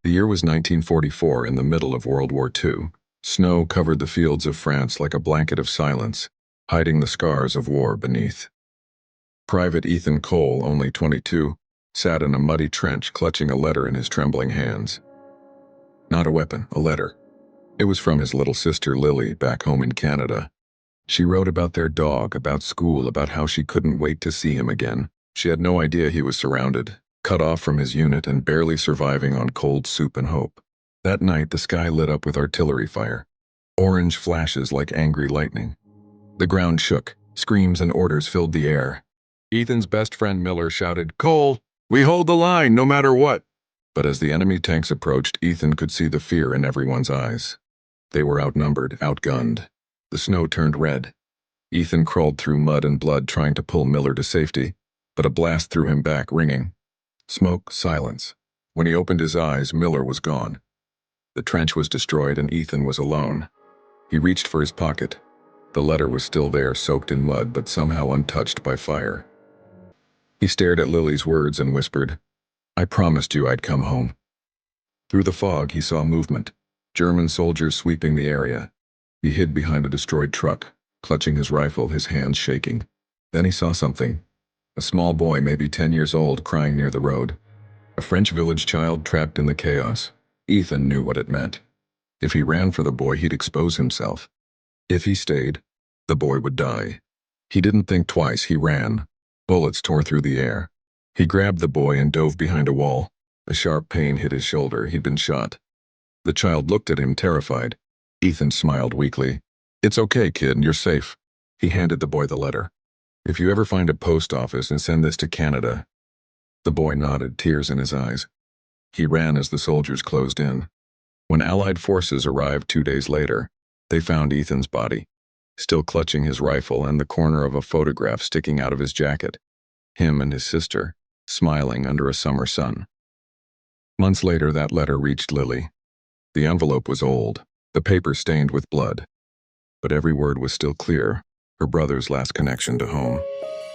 The year was 1944, in the middle of World War II. Snow covered the fields of France like a blanket of silence, hiding the scars of war beneath. Private Ethan Cole, only 22, sat in a muddy trench clutching a letter in his trembling hands. Not a weapon, a letter. It was from his little sister Lily, back home in Canada. She wrote about their dog, about school, about how she couldn't wait to see him again. She had no idea he was surrounded, cut off from his unit and barely surviving on cold soup and hope. That night, the sky lit up with artillery fire. Orange flashes like angry lightning. The ground shook. Screams and orders filled the air. Ethan's best friend Miller shouted, "Cole, we hold the line, no matter what." But as the enemy tanks approached, Ethan could see the fear in everyone's eyes. They were outnumbered, outgunned. The snow turned red. Ethan crawled through mud and blood trying to pull Miller to safety, but a blast threw him back, ringing. Smoke, silence. When he opened his eyes, Miller was gone. The trench was destroyed and Ethan was alone. He reached for his pocket. The letter was still there, soaked in mud, but somehow untouched by fire. He stared at Lily's words and whispered, "I promised you I'd come home." Through the fog, he saw movement. German soldiers sweeping the area. He hid behind a destroyed truck, clutching his rifle, his hands shaking. Then he saw something. A small boy, maybe 10 years old, crying near the road. A French village child trapped in the chaos. Ethan knew what it meant. If he ran for the boy, he'd expose himself. If he stayed, the boy would die. He didn't think twice, he ran. Bullets tore through the air. He grabbed the boy and dove behind a wall. A sharp pain hit his shoulder. He'd been shot. The child looked at him, terrified. Ethan smiled weakly. "It's okay, kid, you're safe." He handed the boy the letter. "If you ever find a post office and send this to Canada." The boy nodded, tears in his eyes. He ran as the soldiers closed in. When Allied forces arrived 2 days later, they found Ethan's body, still clutching his rifle and the corner of a photograph sticking out of his jacket. Him and his sister, smiling under a summer sun. Months later, that letter reached Lily. The envelope was old, the paper stained with blood, but every word was still clear, her brother's last connection to home.